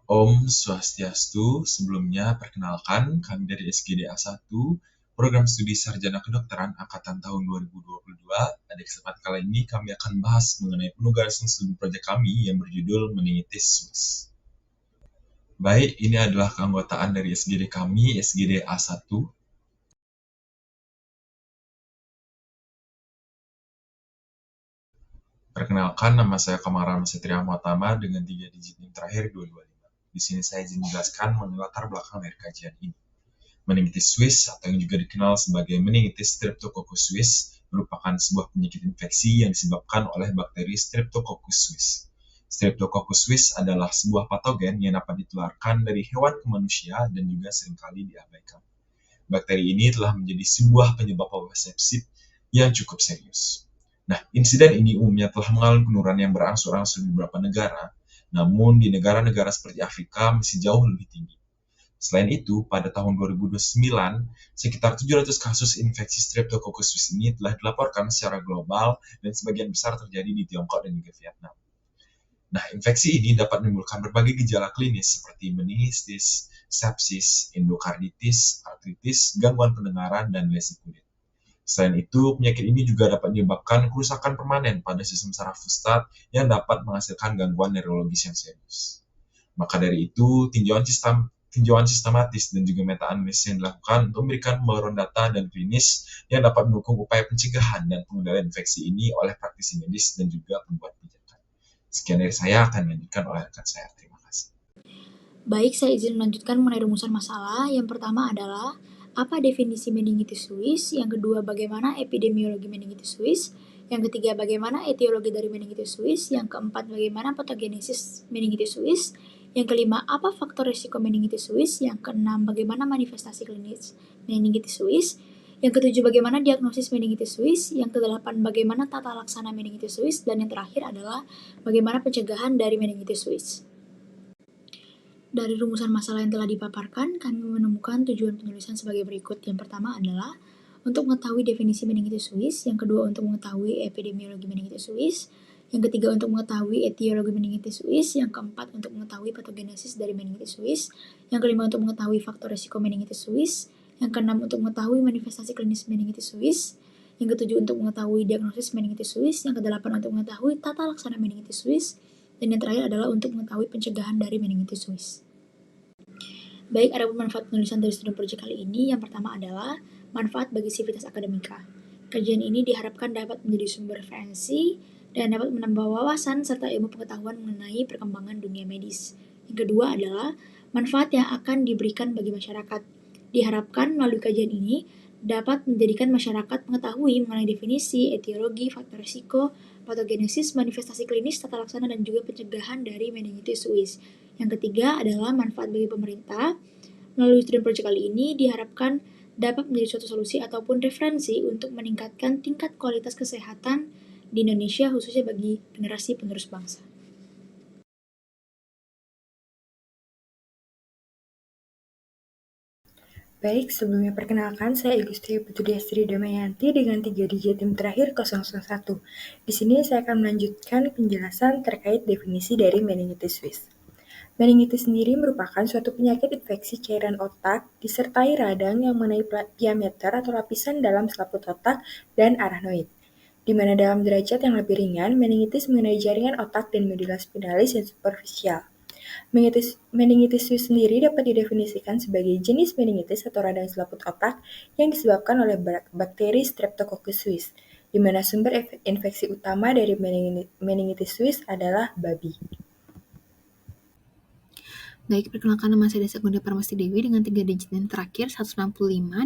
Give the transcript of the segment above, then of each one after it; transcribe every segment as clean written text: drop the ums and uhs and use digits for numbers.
Om Swastiastu, sebelumnya perkenalkan kami dari SGDA 1, Program Studi Sarjana Kedokteran Angkatan tahun 2022. Pada kesempatan kali ini kami akan bahas mengenai penugasan studi proyek kami yang berjudul Meningitis Swiss. Baik, ini adalah keanggotaan dari SGD kami, SGDA 1. Perkenalkan, nama saya Kamaran Setria Muatama dengan 3 digit NIM terakhir 225. Di sini saya izin menjelaskan mengenai latar belakang dari kajian ini. Meningitis Swiss atau yang juga dikenal sebagai meningitis Streptococcus suis merupakan sebuah penyakit infeksi yang disebabkan oleh bakteri Streptococcus suis. Streptococcus suis adalah sebuah patogen yang dapat ditularkan dari hewan ke manusia dan juga seringkali diabaikan. Bakteri ini telah menjadi sebuah penyebab wabah sepsis yang cukup serius. Nah, insiden ini umumnya telah mengalami penurunan yang berangsur-angsur di beberapa negara, namun di negara-negara seperti Afrika masih jauh lebih tinggi. Selain itu, pada tahun 2029, sekitar 700 kasus infeksi Streptococcus suis ini telah dilaporkan secara global dan sebagian besar terjadi di Tiongkok dan juga Vietnam. Nah, infeksi ini dapat menimbulkan berbagai gejala klinis seperti meningitis, sepsis, endokarditis, artritis, gangguan pendengaran, dan lesi kulit. Selain itu, penyakit ini juga dapat menyebabkan kerusakan permanen pada sistem saraf pusat yang dapat menghasilkan gangguan neurologis yang serius. Maka dari itu, tinjauan sistematis dan juga meta-analisis yang dilakukan untuk memberikan pembaruan data dan klinis yang dapat mendukung upaya pencegahan dan pengendalian infeksi ini oleh praktisi medis dan juga pembuat kebijakan. Sekian dari saya, akan dilanjutkan oleh rekan saya. Terima kasih. Baik, saya izin melanjutkan mengenai rumusan masalah. Yang pertama adalah apa definisi meningitis suis? Yang kedua, bagaimana epidemiologi meningitis suis? Yang ketiga, bagaimana etiologi dari meningitis suis? Yang keempat, bagaimana patogenesis meningitis suis? Yang kelima, apa faktor risiko meningitis suis? Yang keenam, bagaimana manifestasi klinis meningitis suis? Yang ketujuh, bagaimana diagnosis meningitis suis? Yang kedelapan, bagaimana tata laksana meningitis suis? Dan yang terakhir adalah bagaimana pencegahan dari meningitis suis. Dari rumusan masalah yang telah dipaparkan, kami menemukan tujuan penulisan sebagai berikut. Yang pertama adalah untuk mengetahui definisi meningitis suis, yang kedua untuk mengetahui epidemiologi meningitis suis, yang ketiga untuk mengetahui etiologi meningitis suis, yang keempat untuk mengetahui patogenesis dari meningitis suis, yang kelima untuk mengetahui faktor risiko meningitis suis, yang keenam untuk mengetahui manifestasi klinis meningitis suis, yang ketujuh untuk mengetahui diagnosis meningitis suis, yang kedelapan untuk mengetahui tata laksana meningitis suis, dan yang terakhir adalah untuk mengetahui pencegahan dari meningitis suis. Baik, ada manfaat penulisan dari studi proyek kali ini. Yang pertama adalah manfaat bagi sivitas akademika. Kajian ini diharapkan dapat menjadi sumber referensi dan dapat menambah wawasan serta ilmu pengetahuan mengenai perkembangan dunia medis. Yang kedua adalah manfaat yang akan diberikan bagi masyarakat. Diharapkan melalui kajian ini dapat menjadikan masyarakat mengetahui mengenai definisi, etiologi, faktor risiko, patogenesis, manifestasi klinis, tata laksana, dan juga pencegahan dari meningitis suis. Yang ketiga adalah manfaat bagi pemerintah. Melalui studi proyek kali ini diharapkan dapat menjadi suatu solusi ataupun referensi untuk meningkatkan tingkat kualitas kesehatan di Indonesia, khususnya bagi generasi penerus bangsa. Baik, sebelumnya perkenalkan, saya Igustri Putri Astri Damayanti dengan 3 digit NIM terakhir 001. Di sini saya akan melanjutkan penjelasan terkait definisi dari meningitis suis. Meningitis sendiri merupakan suatu penyakit infeksi cairan otak disertai radang yang mengenai diameter atau lapisan dalam selaput otak dan arachnoid, di mana dalam derajat yang lebih ringan, meningitis mengenai jaringan otak dan medula spinalis yang superficial. Meningitis suis sendiri dapat didefinisikan sebagai jenis meningitis atau radang selaput otak yang disebabkan oleh bakteri Streptococcus suis, di mana sumber infeksi utama dari meningitis suis adalah babi. Baik, perkenalkan nama saya Desa Gunda Parmasti Dewi dengan 3 digit NIM terakhir 165.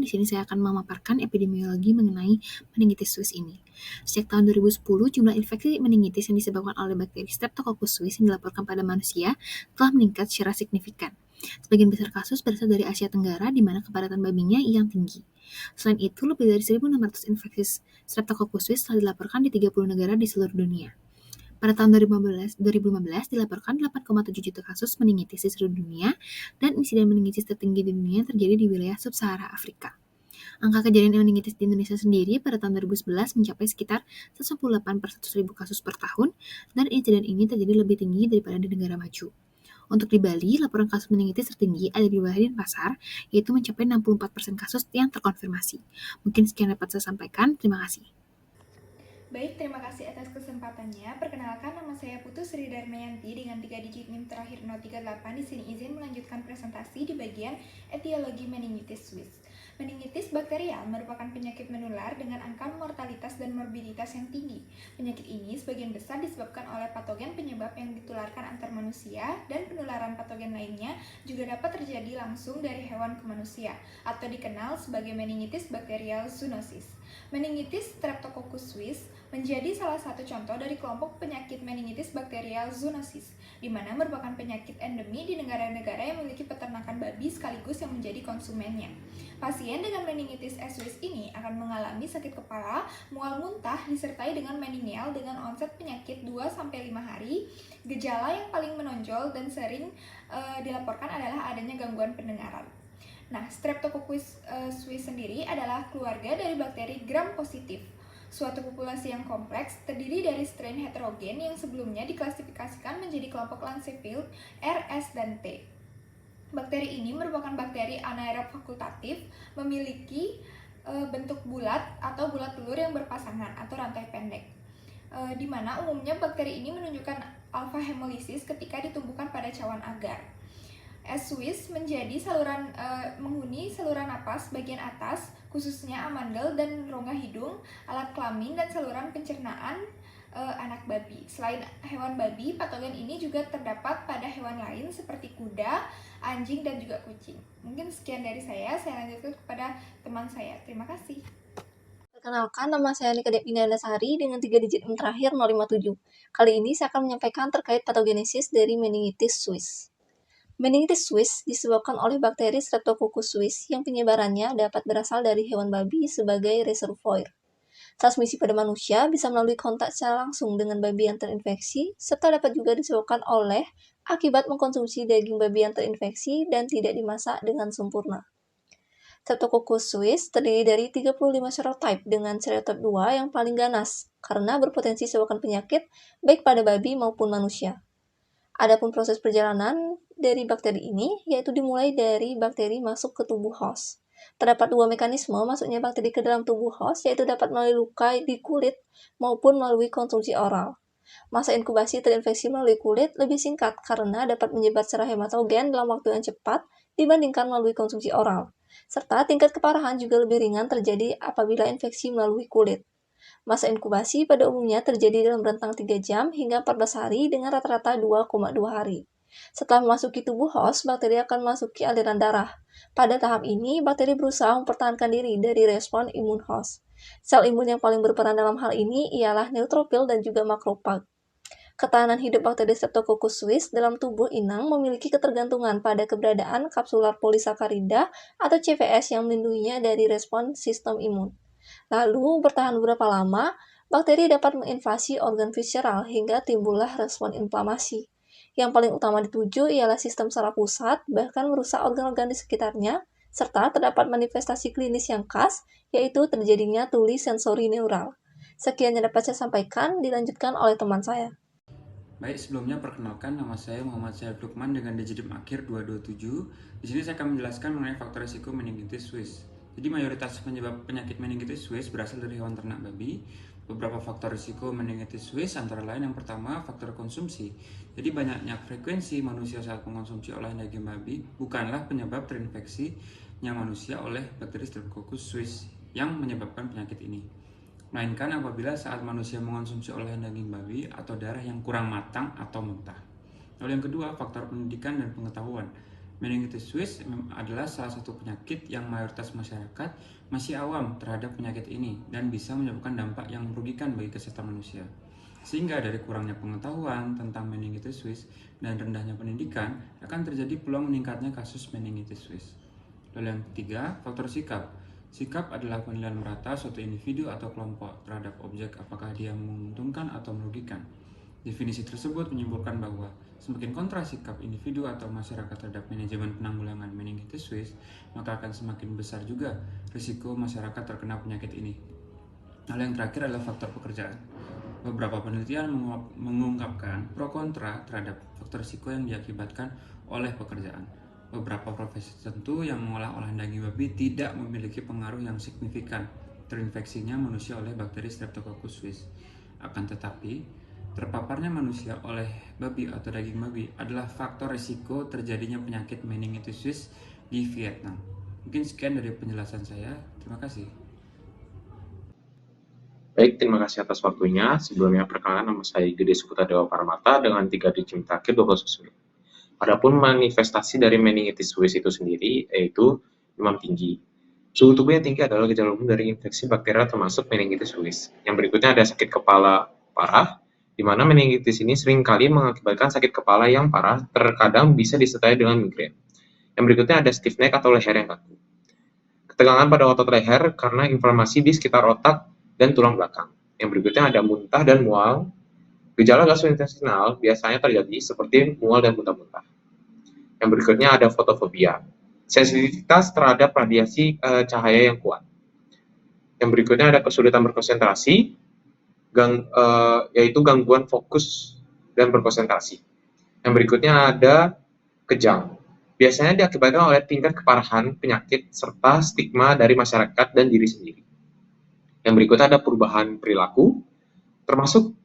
Di sini saya akan memaparkan epidemiologi mengenai meningitis suis ini. Sejak tahun 2010, jumlah infeksi meningitis yang disebabkan oleh bakteri Streptococcus suis yang dilaporkan pada manusia telah meningkat secara signifikan. Sebagian besar kasus berasal dari Asia Tenggara, di mana kepadatan babinya yang tinggi. Selain itu, lebih dari 1.600 infeksi Streptococcus suis telah dilaporkan di 30 negara di seluruh dunia. Pada tahun 2015 dilaporkan 8,7 juta kasus meningitis di seluruh dunia, dan insiden meningitis tertinggi di dunia terjadi di wilayah sub-Sahara Afrika. Angka kejadian meningitis di Indonesia sendiri pada tahun 2011 mencapai sekitar 198 per 100.000 kasus per tahun, dan insiden ini terjadi lebih tinggi daripada di negara maju. Untuk di Bali, laporan kasus meningitis tertinggi ada di wilayah Denpasar, yaitu mencapai 64% kasus yang terkonfirmasi. Mungkin sekian dapat saya sampaikan. Terima kasih. Baik, terima kasih atas kesempatannya. Perkenalkan, nama saya Putu Sri Darmayanti dengan 3 digit NIM terakhir 038. Di sini izin melanjutkan presentasi di bagian etiologi meningitis Swiss. Meningitis bakterial merupakan penyakit menular dengan angka mortalitas dan morbiditas yang tinggi. Penyakit ini sebagian besar disebabkan oleh patogen penyebab yang ditularkan antar manusia, dan penularan patogen lainnya juga dapat terjadi langsung dari hewan ke manusia atau dikenal sebagai meningitis bakterial zoonosis. Meningitis Streptococcus suis menjadi salah satu contoh dari kelompok penyakit meningitis bakterial zoonosis, di mana merupakan penyakit endemi di negara-negara yang memiliki peternakan babi sekaligus yang menjadi konsumennya. Pasien dengan meningitis suis ini akan mengalami sakit kepala, mual muntah, disertai dengan meningeal dengan onset penyakit 2-5 hari. Gejala yang paling menonjol dan sering dilaporkan adalah adanya gangguan pendengaran. Nah, Streptococcus suis sendiri adalah keluarga dari bakteri gram positif, suatu populasi yang kompleks terdiri dari strain heterogen yang sebelumnya diklasifikasikan menjadi kelompok Lancefield, R, S, dan T. Bakteri ini merupakan bakteri anaerob fakultatif, memiliki bentuk bulat atau bulat telur yang berpasangan atau rantai pendek, di mana umumnya bakteri ini menunjukkan alpha hemolisis ketika ditumbuhkan pada cawan agar. S. suis menjadi menghuni saluran napas bagian atas, khususnya amandel dan rongga hidung, alat kelamin, dan saluran pencernaan anak babi. Selain hewan babi, patogen ini juga terdapat pada hewan lain seperti kuda, anjing, dan juga kucing. Mungkin sekian dari saya lanjutkan kepada teman saya. Terima kasih. Perkenalkan, nama saya Nika Devina Dasari dengan 3 digit NIM terakhir 057. Kali ini saya akan menyampaikan terkait patogenesis dari meningitis suis. Meningitis suis disebabkan oleh bakteri Streptococcus suis yang penyebarannya dapat berasal dari hewan babi sebagai reservoir. Transmisi pada manusia bisa melalui kontak secara langsung dengan babi yang terinfeksi, serta dapat juga disebabkan oleh akibat mengkonsumsi daging babi yang terinfeksi dan tidak dimasak dengan sempurna. Streptococcus suis terdiri dari 35 serotype dengan serotype 2 yang paling ganas karena berpotensi sebabkan penyakit baik pada babi maupun manusia. Adapun proses perjalanan dari bakteri ini yaitu dimulai dari bakteri masuk ke tubuh host. Terdapat 2 mekanisme masuknya bakteri ke dalam tubuh host, yaitu dapat melalui luka di kulit maupun melalui konsumsi oral. Masa inkubasi terinfeksi melalui kulit lebih singkat karena dapat menyebar secara hematogen dalam waktu yang cepat dibandingkan melalui konsumsi oral. Serta tingkat keparahan juga lebih ringan terjadi apabila infeksi melalui kulit. Masa inkubasi pada umumnya terjadi dalam rentang 3 jam hingga 14 hari dengan rata-rata 2,2 hari. Setelah memasuki tubuh host, bakteri akan memasuki aliran darah. Pada tahap ini, bakteri berusaha mempertahankan diri dari respon imun host. Sel imun yang paling berperan dalam hal ini ialah neutrofil dan juga makrofag. Ketahanan hidup bakteri Streptococcus suis dalam tubuh inang memiliki ketergantungan pada keberadaan kapsular polisakarida atau CVS yang melindunginya dari respon sistem imun. Lalu, bertahan beberapa lama, bakteri dapat menginvasi organ visceral hingga timbullah respon inflamasi. Yang paling utama dituju ialah sistem saraf pusat, bahkan merusak organ-organ di sekitarnya, serta terdapat manifestasi klinis yang khas, yaitu terjadinya tuli sensori neural. Sekian yang dapat saya sampaikan, dilanjutkan oleh teman saya. Baik, sebelumnya perkenalkan, nama saya Muhammad Syahid Lukman dengan digit akhir 227. Di sini saya akan menjelaskan mengenai faktor risiko meningitis suis. Jadi mayoritas penyebab penyakit meningitis suis berasal dari hewan ternak babi. Beberapa faktor risiko meningitis suis antara lain yang pertama faktor konsumsi. Jadi banyaknya frekuensi manusia saat mengonsumsi olahan daging babi bukanlah penyebab terinfeksinya manusia oleh bakteri Streptococcus suis yang menyebabkan penyakit ini, melainkan apabila saat manusia mengonsumsi olahan daging babi atau darah yang kurang matang atau mentah. Lalu yang kedua, faktor pendidikan dan pengetahuan. Meningitis suis adalah salah satu penyakit yang mayoritas masyarakat masih awam terhadap penyakit ini dan bisa menyebabkan dampak yang merugikan bagi kesehatan manusia. Sehingga dari kurangnya pengetahuan tentang meningitis suis dan rendahnya pendidikan akan terjadi peluang meningkatnya kasus meningitis suis. Lalu yang ketiga, faktor sikap. Sikap adalah penilaian merata suatu individu atau kelompok terhadap objek apakah dia menguntungkan atau merugikan. Definisi tersebut menyimpulkan bahwa semakin kontra sikap individu atau masyarakat terhadap manajemen penanggulangan meningitis suis, maka akan semakin besar juga risiko masyarakat terkena penyakit ini. Lalu yang terakhir adalah faktor pekerjaan. Beberapa penelitian mengungkapkan pro kontra terhadap faktor risiko yang diakibatkan oleh pekerjaan. Beberapa profesi tertentu yang mengolah olahan daging babi tidak memiliki pengaruh yang signifikan terinfeksinya manusia oleh bakteri Streptococcus suis. Akan tetapi, terpaparnya manusia oleh babi atau daging babi adalah faktor risiko terjadinya penyakit meningitis suis di Vietnam. Mungkin sekian dari penjelasan saya. Terima kasih. Baik, terima kasih atas waktunya. Sebelumnya perkenalkan, nama saya Gede Suputa Dewa Paramata dengan 3 digit terakhir 29. Adapun manifestasi dari meningitis suis itu sendiri yaitu demam tinggi. Suhu tubuh yang tinggi adalah gejala umum dari infeksi bakteri termasuk meningitis suis. Yang berikutnya ada sakit kepala parah, di mana meningitis ini seringkali mengakibatkan sakit kepala yang parah, terkadang bisa disertai dengan migrain. Yang berikutnya ada stiff neck atau leher yang kaku. Ketegangan pada otot leher karena inflamasi di sekitar otak dan tulang belakang. Yang berikutnya ada muntah dan mual. Gejala gastrointestinal biasanya terjadi seperti mual dan muntah-muntah. Yang berikutnya ada fotofobia, sensitivitas terhadap radiasi cahaya yang kuat. Yang berikutnya ada kesulitan berkonsentrasi, yaitu gangguan fokus dan berkonsentrasi. Yang berikutnya ada kejang. Biasanya diakibatkan oleh tingkat keparahan penyakit serta stigma dari masyarakat dan diri sendiri. Yang berikutnya ada perubahan perilaku, termasuk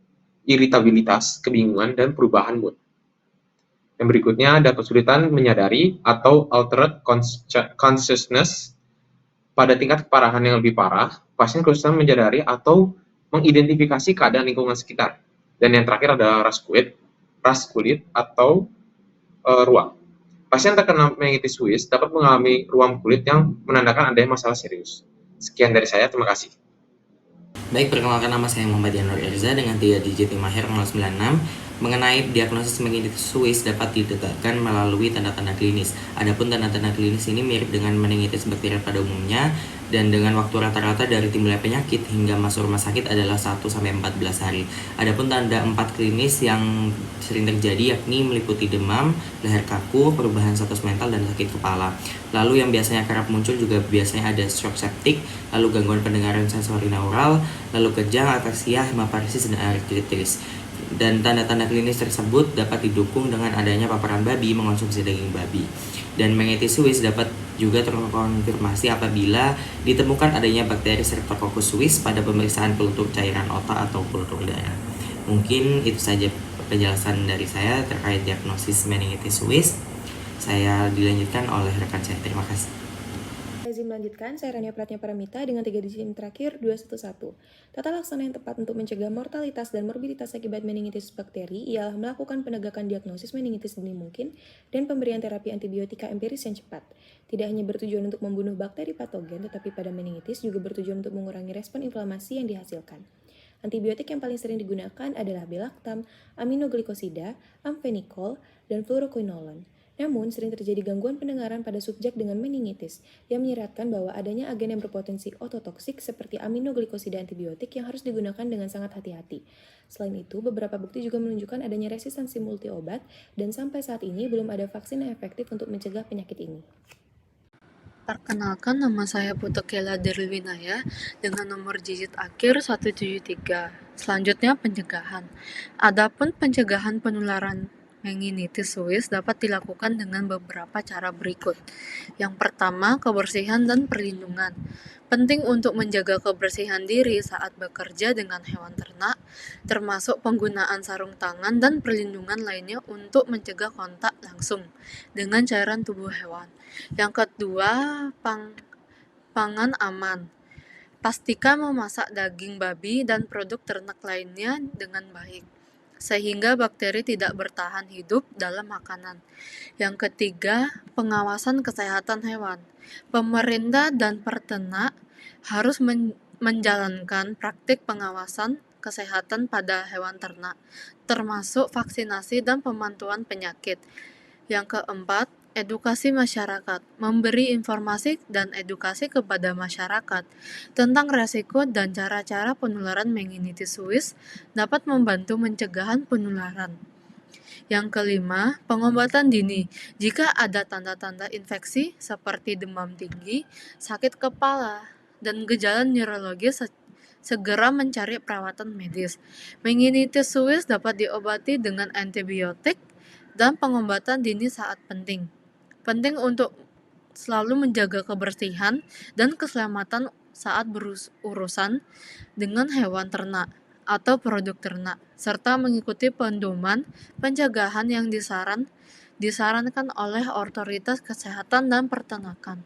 iritabilitas, kebingungan, dan perubahan mood. Yang berikutnya ada kesulitan menyadari atau altered consciousness. Pada tingkat keparahan yang lebih parah, pasien kesulitan menyadari atau mengidentifikasi keadaan lingkungan sekitar. Dan yang terakhir adalah ras kulit atau ruam. Pasien terkena meningitis suis dapat mengalami ruam kulit yang menandakan adanya masalah serius. Sekian dari saya, terima kasih. Baik, perkenalkan nama saya Muhammad Yanur Erza dengan 3 digit tim akhir 096. Mengenai diagnosis meningitis suis dapat ditegakkan melalui tanda-tanda klinis. Adapun tanda-tanda klinis ini mirip dengan meningitis bakteri pada umumnya dan dengan waktu rata-rata dari timbulnya penyakit hingga masuk rumah sakit adalah 1-14 hari. Adapun tanda 4 klinis yang sering terjadi yakni meliputi demam, leher kaku, perubahan status mental, dan sakit kepala. Lalu yang biasanya kerap muncul juga biasanya ada shock septic, lalu gangguan pendengaran sensori neural, lalu kejang, ataxia, hemaparesis, dan artritis. Dan tanda-tanda klinis tersebut dapat didukung dengan adanya paparan babi mengonsumsi daging babi. Dan meningitis suis dapat juga terkonfirmasi apabila ditemukan adanya bakteri Streptococcus suis pada pemeriksaan kultur cairan otak atau kultur darah. Mungkin itu saja penjelasan dari saya terkait diagnosis meningitis suis. Saya dilanjutkan oleh rekan saya. Terima kasih. Izin melanjutkan, saya Rania Pratnya Paramita dengan 3 digit terakhir 211. Tata laksana yang tepat untuk mencegah mortalitas dan morbiditas akibat meningitis bakteri ialah melakukan penegakan diagnosis meningitis dini mungkin dan pemberian terapi antibiotika empiris yang cepat. Tidak hanya bertujuan untuk membunuh bakteri patogen, tetapi pada meningitis juga bertujuan untuk mengurangi respon inflamasi yang dihasilkan. Antibiotik yang paling sering digunakan adalah belaktam, aminoglikosida, amfenikol, dan fluoroquinolone. Namun, sering terjadi gangguan pendengaran pada subjek dengan meningitis yang menyeratkan bahwa adanya agen yang berpotensi ototoksik seperti aminoglikosida antibiotik yang harus digunakan dengan sangat hati-hati. Selain itu, beberapa bukti juga menunjukkan adanya resistensi multi obat dan sampai saat ini belum ada vaksin yang efektif untuk mencegah penyakit ini. Perkenalkan, nama saya Putu Kela Derwinaya dengan nomor digit akhir 173. Selanjutnya pencegahan. Adapun pencegahan penularan meningitis suis dapat dilakukan dengan beberapa cara berikut. Yang pertama, kebersihan dan perlindungan. Penting untuk menjaga kebersihan diri saat bekerja dengan hewan ternak, termasuk penggunaan sarung tangan dan perlindungan lainnya untuk mencegah kontak langsung dengan cairan tubuh hewan. Yang kedua, pangan aman. Pastikan memasak daging babi dan produk ternak lainnya dengan baik, sehingga bakteri tidak bertahan hidup dalam makanan. Yang ketiga, pengawasan kesehatan hewan. Pemerintah dan peternak harus menjalankan praktik pengawasan kesehatan pada hewan ternak, termasuk vaksinasi dan pemantauan penyakit. Yang keempat, edukasi masyarakat. Memberi informasi dan edukasi kepada masyarakat tentang resiko dan cara-cara penularan meningitis suis dapat membantu pencegahan penularan. Yang kelima, pengobatan dini. Jika ada tanda-tanda infeksi seperti demam tinggi, sakit kepala, dan gejala neurologis segera mencari perawatan medis. Meningitis Swiss dapat diobati dengan antibiotik dan pengobatan dini saat penting. Penting untuk selalu menjaga kebersihan dan keselamatan saat berurusan dengan hewan ternak atau produk ternak, serta mengikuti pedoman pencegahan yang disarankan oleh otoritas kesehatan dan peternakan.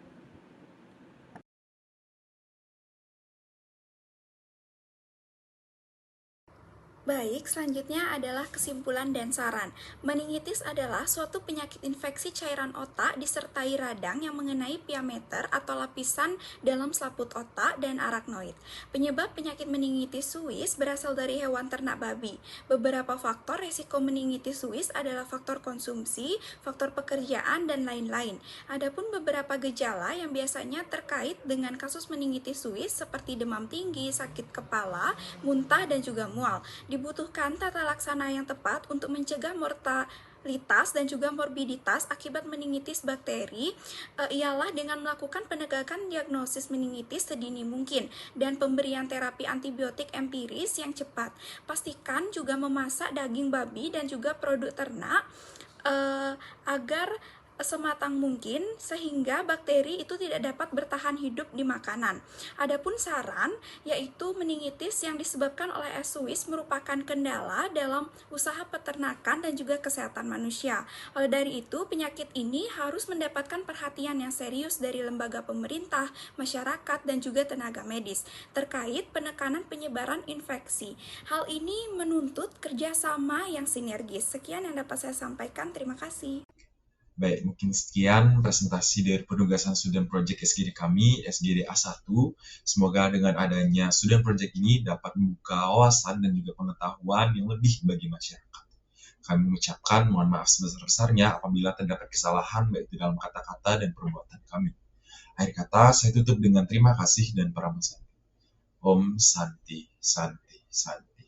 Baik, selanjutnya adalah kesimpulan dan saran. Meningitis adalah suatu penyakit infeksi cairan otak disertai radang yang mengenai piameter atau lapisan dalam selaput otak dan araknoid. Penyebab penyakit meningitis Swiss berasal dari hewan ternak babi. Beberapa faktor resiko meningitis Swiss adalah faktor konsumsi, faktor pekerjaan, dan lain-lain. Adapun beberapa gejala yang biasanya terkait dengan kasus meningitis Swiss seperti demam tinggi, sakit kepala, muntah, dan juga mual. Dibutuhkan tata laksana yang tepat untuk mencegah mortalitas dan juga morbiditas akibat meningitis bakteri ialah dengan melakukan penegakan diagnosis meningitis sedini mungkin dan pemberian terapi antibiotik empiris yang cepat. Pastikan juga memasak daging babi dan juga produk ternak agar sematang mungkin sehingga bakteri itu tidak dapat bertahan hidup di makanan. Adapun saran yaitu meningitis yang disebabkan oleh S. Swiss merupakan kendala dalam usaha peternakan dan juga kesehatan manusia. Oleh dari itu, penyakit ini harus mendapatkan perhatian yang serius dari lembaga pemerintah, masyarakat, dan juga tenaga medis terkait penekanan penyebaran infeksi. Hal ini menuntut kerjasama yang sinergis. Sekian yang dapat saya sampaikan. Terima kasih. Baik, mungkin sekian presentasi dari penugasan Student Project SGD kami, SGD A1. Semoga dengan adanya Student Project ini dapat membuka wawasan dan juga pengetahuan yang lebih bagi masyarakat. Kami mengucapkan mohon maaf sebesar-besarnya apabila terdapat kesalahan baik di dalam kata-kata dan perbuatan kami. Akhir kata, saya tutup dengan terima kasih dan pramasada. Om Santi, Santi, Santi.